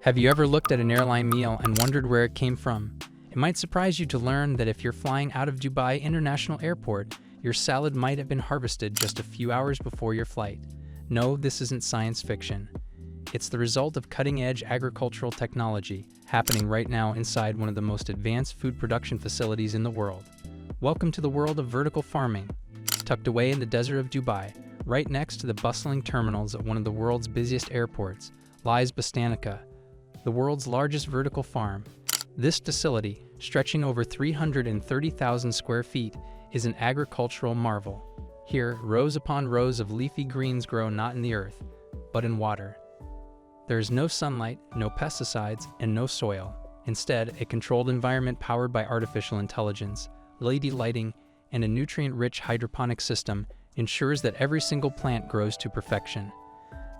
Have you ever looked at an airline meal and wondered where it came from? It might surprise you to learn that if you're flying out of Dubai International Airport, your salad might have been harvested just a few hours before your flight. No, this isn't science fiction. It's the result of cutting-edge agricultural technology happening right now inside one of the most advanced food production facilities in the world. Welcome to the world of vertical farming. Tucked away in the desert of Dubai, right next to the bustling terminals at one of the world's busiest airports, lies Bostanica, the world's largest vertical farm. This facility, stretching over 330,000 square feet, is an agricultural marvel. Here, rows upon rows of leafy greens grow not in the earth, but in water. There is no sunlight, no pesticides, and no soil. Instead, a controlled environment powered by artificial intelligence, LED lighting, and a nutrient-rich hydroponic system ensures that every single plant grows to perfection.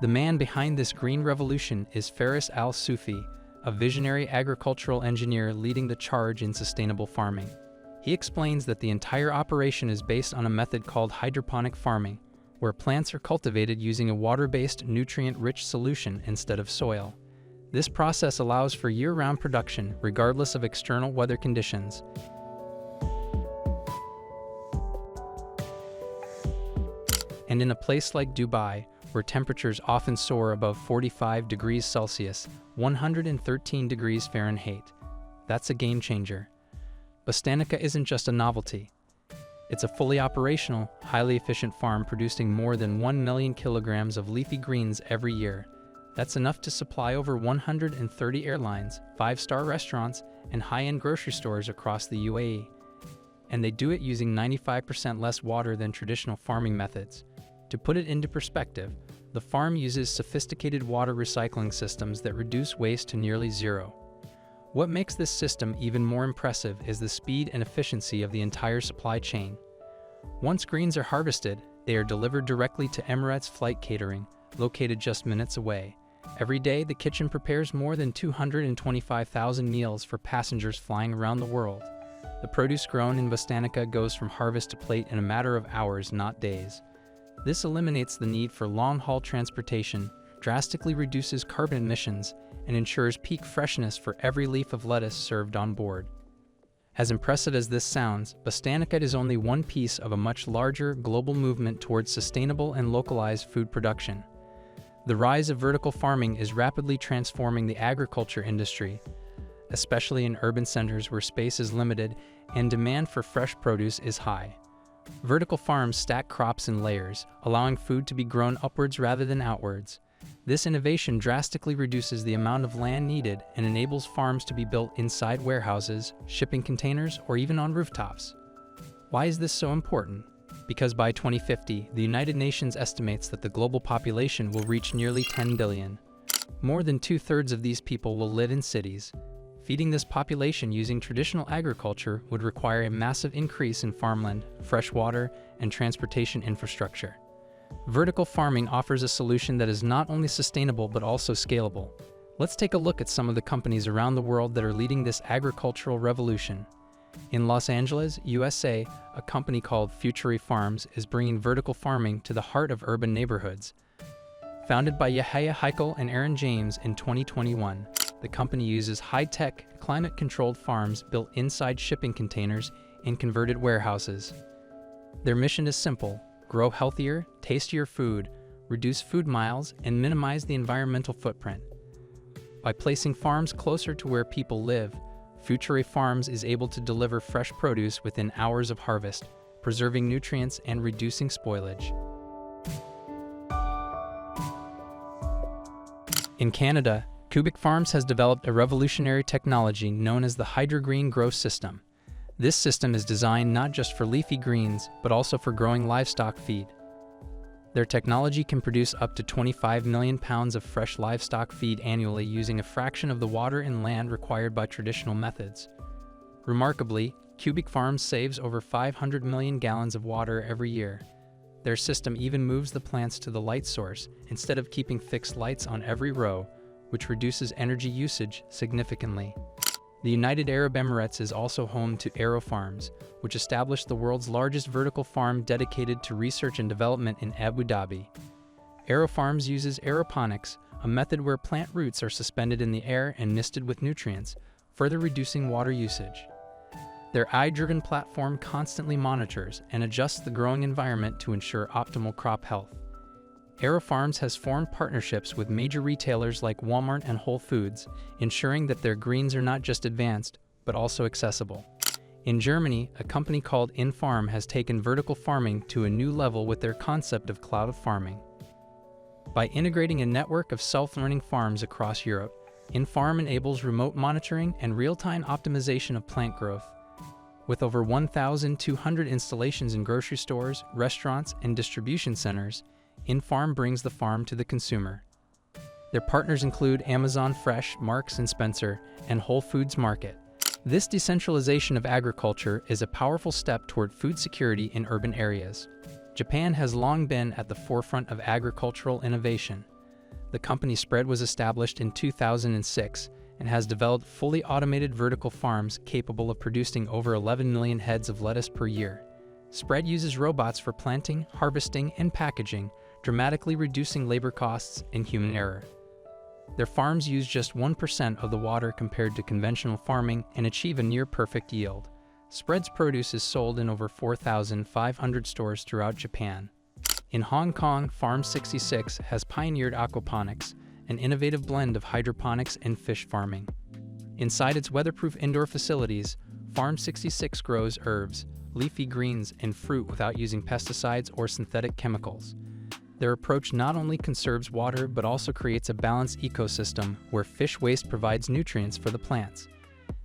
The man behind this green revolution is Faris Al-Sufi, a visionary agricultural engineer leading the charge in sustainable farming. He explains that the entire operation is based on a method called hydroponic farming, where plants are cultivated using a water-based, nutrient-rich solution instead of soil. This process allows for year-round production, regardless of external weather conditions. And in a place like Dubai, where temperatures often soar above 45 degrees Celsius, 113 degrees Fahrenheit, that's a game changer. Bostanica isn't just a novelty. It's a fully operational, highly efficient farm producing more than 1 million kilograms of leafy greens every year. That's enough to supply over 130 airlines, 5-star restaurants, and high-end grocery stores across the UAE. And they do it using 95% less water than traditional farming methods. To put it into perspective, the farm uses sophisticated water recycling systems that reduce waste to nearly zero. What makes this system even more impressive is the speed and efficiency of the entire supply chain. Once greens are harvested, they are delivered directly to Emirates Flight Catering, located just minutes away. Every day, the kitchen prepares more than 225,000 meals for passengers flying around the world. The produce grown in Bostanica goes from harvest to plate in a matter of hours, not days. This eliminates the need for long-haul transportation, drastically reduces carbon emissions, and ensures peak freshness for every leaf of lettuce served on board. As impressive as this sounds, Bostanica is only one piece of a much larger global movement towards sustainable and localized food production. The rise of vertical farming is rapidly transforming the agriculture industry, especially in urban centers where space is limited and demand for fresh produce is high. Vertical farms stack crops in layers, allowing food to be grown upwards rather than outwards. This innovation drastically reduces the amount of land needed and enables farms to be built inside warehouses, shipping containers, or even on rooftops. Why is this so important? Because by 2050, the United Nations estimates that the global population will reach nearly 10 billion. More than 2/3 of these people will live in cities. Feeding this population using traditional agriculture would require a massive increase in farmland, fresh water, and transportation infrastructure. Vertical farming offers a solution that is not only sustainable but also scalable. Let's take a look at some of the companies around the world that are leading this agricultural revolution. In Los Angeles, USA, a company called Future Farms is bringing vertical farming to the heart of urban neighborhoods. Founded by Yahya Heikel and Aaron James in 2021, the company uses high-tech, climate-controlled farms built inside shipping containers and converted warehouses. Their mission is simple: grow healthier, tastier food, reduce food miles, and minimize the environmental footprint. By placing farms closer to where people live, Future Farms is able to deliver fresh produce within hours of harvest, preserving nutrients and reducing spoilage. In Canada, Cubic Farms has developed a revolutionary technology known as the HydroGreen Grow System. This system is designed not just for leafy greens, but also for growing livestock feed. Their technology can produce up to 25 million pounds of fresh livestock feed annually using a fraction of the water and land required by traditional methods. Remarkably, Cubic Farms saves over 500 million gallons of water every year. Their system even moves the plants to the light source instead of keeping fixed lights on every row, which reduces energy usage significantly. The United Arab Emirates is also home to Aero Farms, which established the world's largest vertical farm dedicated to research and development in Abu Dhabi. Aero Farms uses aeroponics, a method where plant roots are suspended in the air and misted with nutrients, further reducing water usage. Their AI-driven platform constantly monitors and adjusts the growing environment to ensure optimal crop health. AeroFarms has formed partnerships with major retailers like Walmart and Whole Foods, ensuring that their greens are not just advanced, but also accessible. In Germany, a company called InFarm has taken vertical farming to a new level with their concept of cloud farming. By integrating a network of self-learning farms across Europe, InFarm enables remote monitoring and real-time optimization of plant growth. With over 1,200 installations in grocery stores, restaurants, and distribution centers, InFarm brings the farm to the consumer. Their partners include Amazon Fresh, Marks & Spencer, and Whole Foods Market. This decentralization of agriculture is a powerful step toward food security in urban areas. Japan has long been at the forefront of agricultural innovation. The company Spread was established in 2006 and has developed fully automated vertical farms capable of producing over 11 million heads of lettuce per year. Spread uses robots for planting, harvesting, and packaging, dramatically reducing labor costs and human error. Their farms use just 1% of the water compared to conventional farming and achieve a near-perfect yield. Spread's produce is sold in over 4,500 stores throughout Japan. In Hong Kong, Farm 66 has pioneered aquaponics, an innovative blend of hydroponics and fish farming. Inside its weatherproof indoor facilities, Farm 66 grows herbs, leafy greens, and fruit without using pesticides or synthetic chemicals. Their approach not only conserves water but also creates a balanced ecosystem where fish waste provides nutrients for the plants.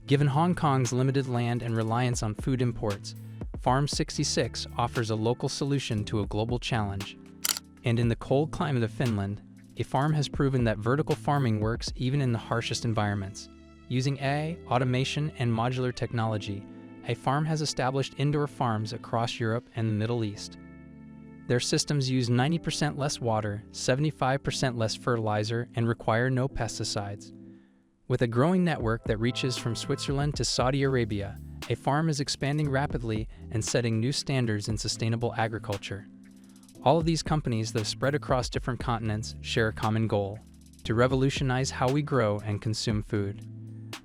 Given Hong Kong's limited land and reliance on food imports, Farm 66 offers a local solution to a global challenge. And in the cold climate of Finland, a farm has proven that vertical farming works even in the harshest environments. Using AI, automation, and modular technology, a farm has established indoor farms across Europe and the Middle East. Their systems use 90% less water, 75% less fertilizer, and require no pesticides. With a growing network that reaches from Switzerland to Saudi Arabia, a farm is expanding rapidly and setting new standards in sustainable agriculture. All of these companies, though spread across different continents, share a common goal: to revolutionize how we grow and consume food.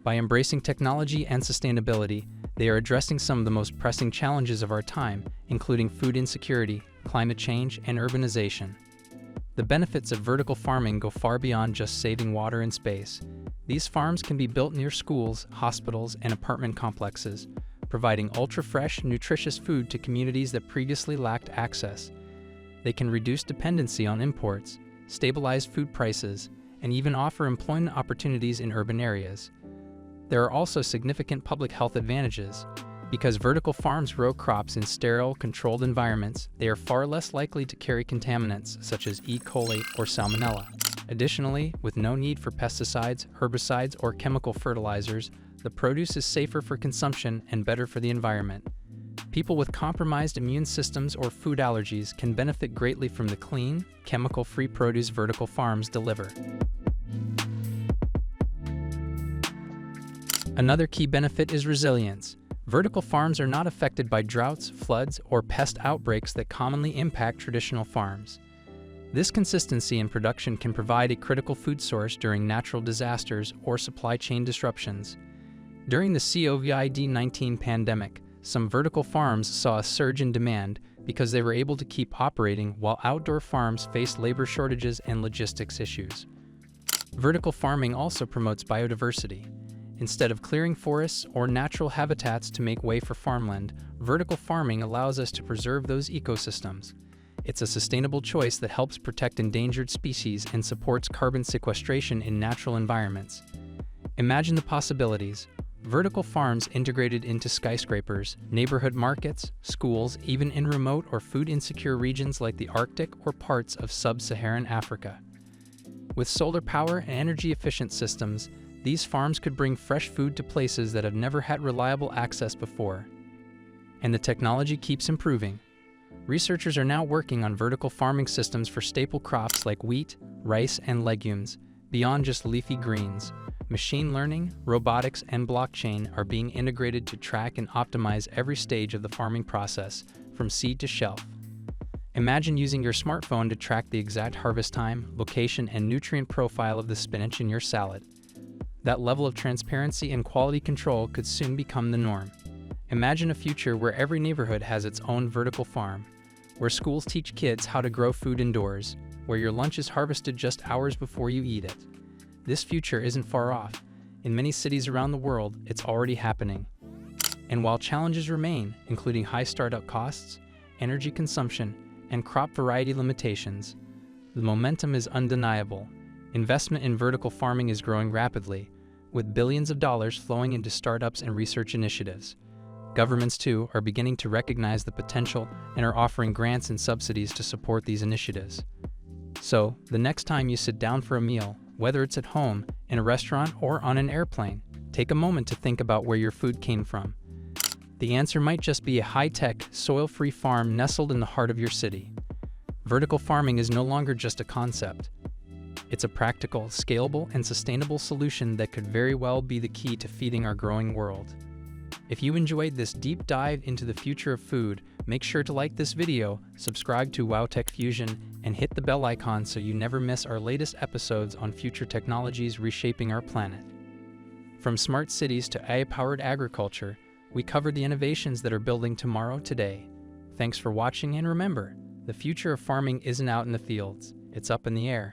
By embracing technology and sustainability, they are addressing some of the most pressing challenges of our time, including food insecurity, climate change, and urbanization. The benefits of vertical farming go far beyond just saving water and space. These farms can be built near schools, hospitals, and apartment complexes, providing ultra-fresh, nutritious food to communities that previously lacked access. They can reduce dependency on imports, stabilize food prices, and even offer employment opportunities in urban areas. There are also significant public health advantages. Because vertical farms grow crops in sterile, controlled environments, they are far less likely to carry contaminants such as E. coli or Salmonella. Additionally, with no need for pesticides, herbicides, or chemical fertilizers, the produce is safer for consumption and better for the environment. People with compromised immune systems or food allergies can benefit greatly from the clean, chemical-free produce vertical farms deliver. Another key benefit is resilience. Vertical farms are not affected by droughts, floods, or pest outbreaks that commonly impact traditional farms. This consistency in production can provide a critical food source during natural disasters or supply chain disruptions. During the COVID-19 pandemic, some vertical farms saw a surge in demand because they were able to keep operating while outdoor farms faced labor shortages and logistics issues. Vertical farming also promotes biodiversity. Instead of clearing forests or natural habitats to make way for farmland, vertical farming allows us to preserve those ecosystems. It's a sustainable choice that helps protect endangered species and supports carbon sequestration in natural environments. Imagine the possibilities. Vertical farms integrated into skyscrapers, neighborhood markets, schools, even in remote or food-insecure regions like the Arctic or parts of sub-Saharan Africa. With solar power and energy-efficient systems, these farms could bring fresh food to places that have never had reliable access before. And the technology keeps improving. Researchers are now working on vertical farming systems for staple crops like wheat, rice, and legumes, beyond just leafy greens. Machine learning, robotics, and blockchain are being integrated to track and optimize every stage of the farming process, from seed to shelf. Imagine using your smartphone to track the exact harvest time, location, and nutrient profile of the spinach in your salad. That level of transparency and quality control could soon become the norm. Imagine a future where every neighborhood has its own vertical farm, where schools teach kids how to grow food indoors, where your lunch is harvested just hours before you eat it. This future isn't far off. In many cities around the world, it's already happening. And while challenges remain, including high startup costs, energy consumption, and crop variety limitations, the momentum is undeniable. Investment in vertical farming is growing rapidly, with billions of dollars flowing into startups and research initiatives. Governments, too, are beginning to recognize the potential and are offering grants and subsidies to support these initiatives. So, the next time you sit down for a meal, whether it's at home, in a restaurant, or on an airplane, take a moment to think about where your food came from. The answer might just be a high-tech, soil-free farm nestled in the heart of your city. Vertical farming is no longer just a concept. It's a practical, scalable, and sustainable solution that could very well be the key to feeding our growing world. If you enjoyed this deep dive into the future of food, make sure to like this video, subscribe to WowTechFusion, and hit the bell icon so you never miss our latest episodes on future technologies reshaping our planet. From smart cities to AI-powered agriculture, we covered the innovations that are building tomorrow today. Thanks for watching, and remember, the future of farming isn't out in the fields, it's up in the air.